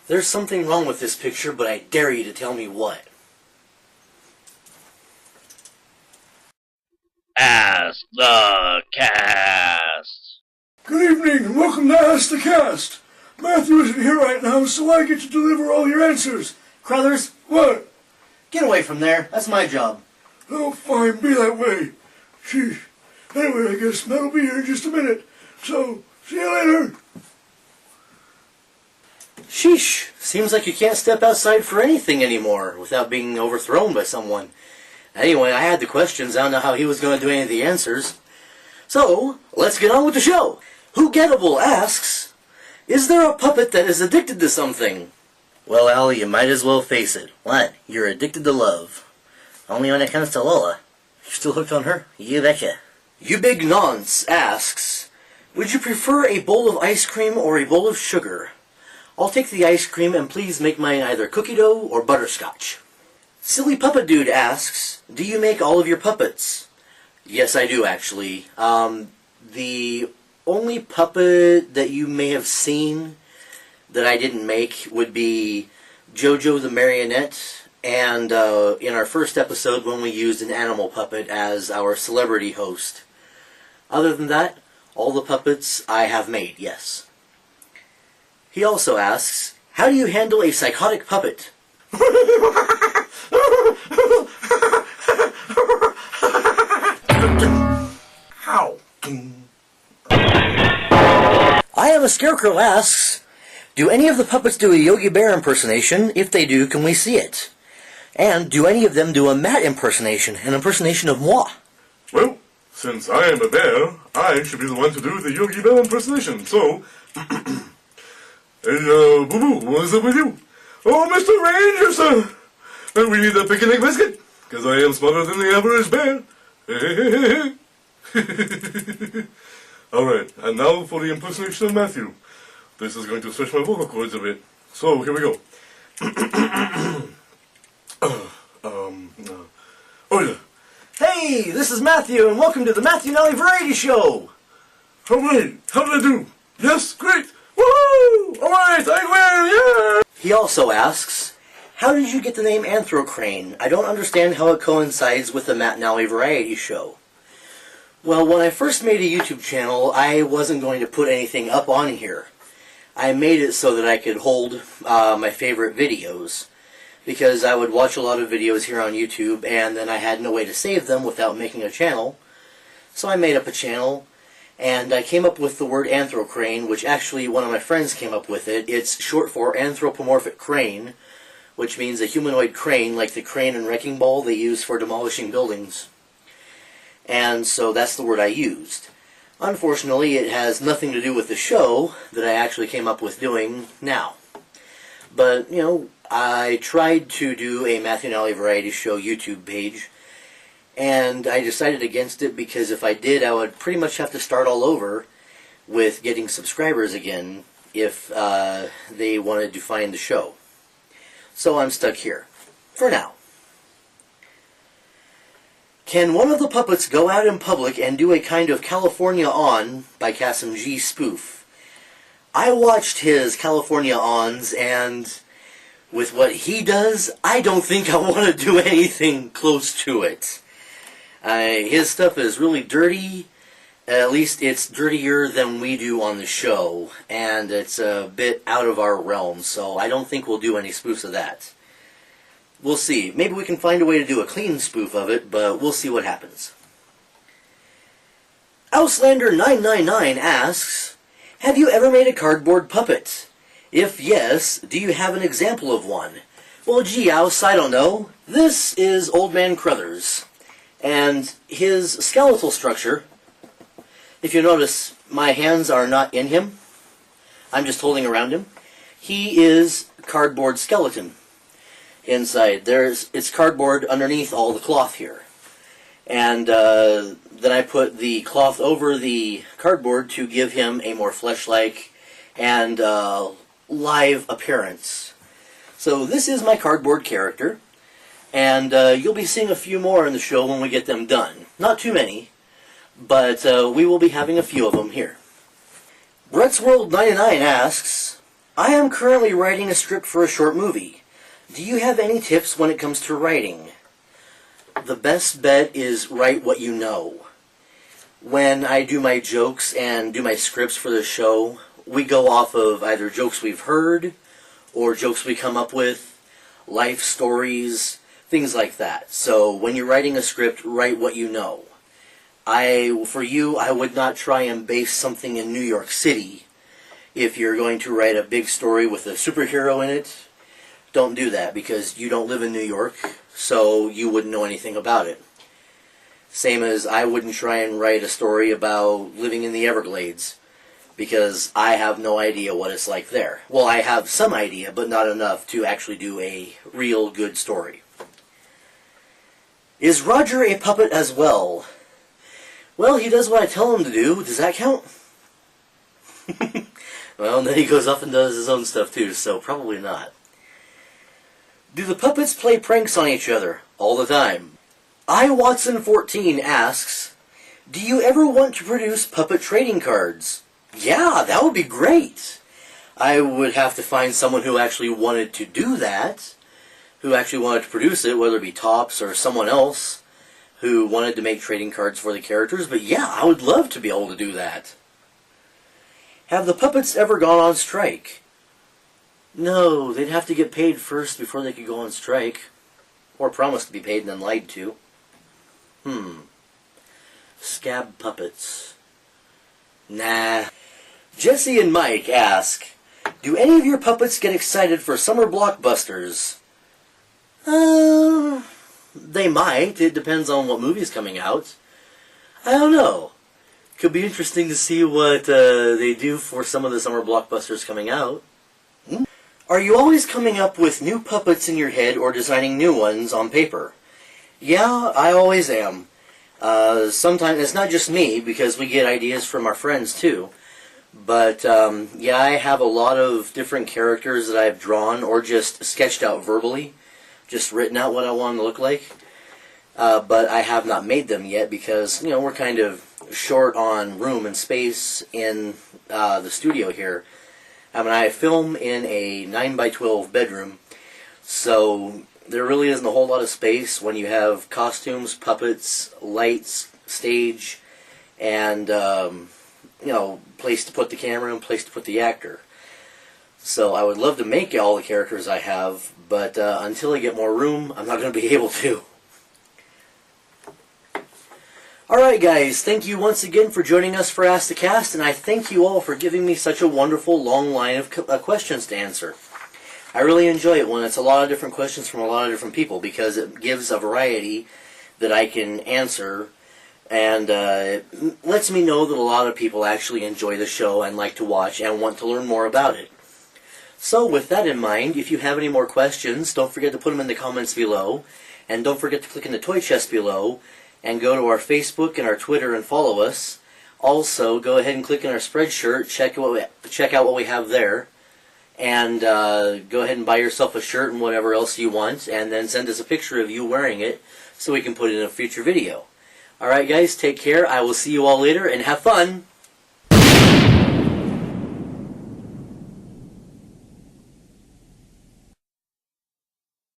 There's something wrong with this picture, but I dare you to tell me what. Ask the Cast. Good evening and welcome to Ask the Cast. Matthew isn't here right now, so I get to deliver all your answers. Crothers, What? get away from there. That's my job. Oh, fine, be that way. Sheesh. Anyway, I guess Matt will be here in just a minute. So, see you later. Sheesh. Seems like you can't step outside for anything anymore without being overthrown by someone. Anyway, I had the questions. I don't know how he was going to do any of the answers. So, let's get on with the show. Who Gettable asks, is there a puppet that is addicted to something? Well, Al, you might as well face it. What? You're addicted to love. Only when it comes to Lola. You're still hooked on her? You betcha. You Big Nonce asks, would you prefer a bowl of ice cream or a bowl of sugar? I'll take the ice cream and please make mine either cookie dough or butterscotch. Silly Puppet Dude asks, do you make all of your puppets? Yes, I do actually. The only puppet that you may have seen that I didn't make would be Jojo the Marionette, and in our first episode when we used an animal puppet as our celebrity host. Other than that, all the puppets I have made, yes. He also asks, how do you handle a psychotic puppet? How? I Am a Scarecrow asks, do any of the puppets do a Yogi Bear impersonation? If they do, can we see it? And do any of them do a Matt impersonation, an impersonation of moi? Well, since I am a bear, I should be the one to do the Yogi Bear impersonation, so... Hey, Boo-Boo, what's up with you? Oh, Mr. Ranger, sir! And we need a picnic biscuit, because I am smarter than the average bear. Alright, and now for the impersonation of Matthew. This is going to stretch my vocal cords a bit. So, here we go. Oh yeah. Hey, this is Matthew, and welcome to the Matthew and Ellie Variety Show! Alright, how did I do? Yes, great! Woohoo! Alright, I win! Yeah! He also asks, how did you get the name Anthrocrane? I don't understand how it coincides with the Matt and Ellie Variety Show. Well, when I first made a YouTube channel, I wasn't going to put anything up on here. I made it so that I could hold my favorite videos, because I would watch a lot of videos here on YouTube, and then I had no way to save them without making a channel. So I made up a channel, and I came up with the word Anthrocrane, which actually one of my friends came up with it. It's short for anthropomorphic crane, which means a humanoid crane, like the crane and wrecking ball they use for demolishing buildings. And so that's the word I used. Unfortunately, it has nothing to do with the show that I actually came up with doing now. But, you know, I tried to do a Matthew and Ellie Variety Show YouTube page, and I decided against it because if I did, I would pretty much have to start all over with getting subscribers again if they wanted to find the show. So I'm stuck here. For now. Can one of the puppets go out in public and do a kind of California On by Kasim G spoof? I watched his California Ons, and with what he does, I don't think I want to do anything close to it. His stuff is really dirty. At least it's dirtier than we do on the show, and it's a bit out of our realm, so I don't think we'll do any spoofs of that. We'll see. Maybe we can find a way to do a clean spoof of it, but we'll see what happens. Auslander999 asks, have you ever made a cardboard puppet? If yes, do you have an example of one? Well, gee, Aus, I don't know. This is Old Man Crothers. And his skeletal structure, if you notice, my hands are not in him. I'm just holding around him. He is cardboard skeleton. Inside, it's cardboard underneath all the cloth here. And then I put the cloth over the cardboard to give him a more flesh-like and live appearance. So this is my cardboard character, and you'll be seeing a few more in the show when we get them done. Not too many, but we will be having a few of them here. Brett's World 99 asks, I am currently writing a script for a short movie. Do you have any tips when it comes to writing? The best bet is write what you know. When I do my jokes and do my scripts for the show, we go off of either jokes we've heard or jokes we come up with, life stories, things like that. So when you're writing a script, write what you know. I would not try and base something in New York City. If you're going to write a big story with a superhero in it, don't do that because you don't live in New York, so you wouldn't know anything about it. Same as I wouldn't try and write a story about living in the Everglades because I have no idea what it's like there. Well, I have some idea, but not enough to actually do a real good story. Is Roger a puppet as well? Well, he does what I tell him to do. Does that count? Well, and then he goes off and does his own stuff too, so probably not. Do the puppets play pranks on each other? All the time. iWatson14 asks, do you ever want to produce puppet trading cards? Yeah, that would be great. I would have to find someone who actually wanted to do that, who actually wanted to produce it, whether it be Topps or someone else who wanted to make trading cards for the characters, but yeah, I would love to be able to do that. Have the puppets ever gone on strike? No, they'd have to get paid first before they could go on strike. Or promise to be paid and then lied to. Scab puppets. Nah. Jesse and Mike ask, do any of your puppets get excited for summer blockbusters? They might. It depends on what movie's coming out. I don't know. Could be interesting to see what they do for some of the summer blockbusters coming out. Are you always coming up with new puppets in your head or designing new ones on paper? Yeah, I always am. Sometimes it's not just me, because we get ideas from our friends too. But yeah, I have a lot of different characters that I've drawn or just sketched out verbally. Just written out what I want them to look like. But I have not made them yet because, you know, we're kind of short on room and space in the studio here. I mean, I film in a 9x12 bedroom, so there really isn't a whole lot of space when you have costumes, puppets, lights, stage, and, you know, place to put the camera and place to put the actor. So I would love to make all the characters I have, but until I get more room, I'm not going to be able to. Alright guys, thank you once again for joining us for Ask the Cast, and I thank you all for giving me such a wonderful long line of questions to answer. I really enjoy it when it's a lot of different questions from a lot of different people, because it gives a variety that I can answer, and it lets me know that a lot of people actually enjoy the show and like to watch and want to learn more about it. So with that in mind, if you have any more questions, don't forget to put them in the comments below, and don't forget to click in the toy chest below, and go to our Facebook and our Twitter and follow us. Also, go ahead and click on our Spreadshirt, check out what we have there, and go ahead and buy yourself a shirt and whatever else you want, and then send us a picture of you wearing it so we can put it in a future video. Alright guys, take care. I will see you all later, and have fun!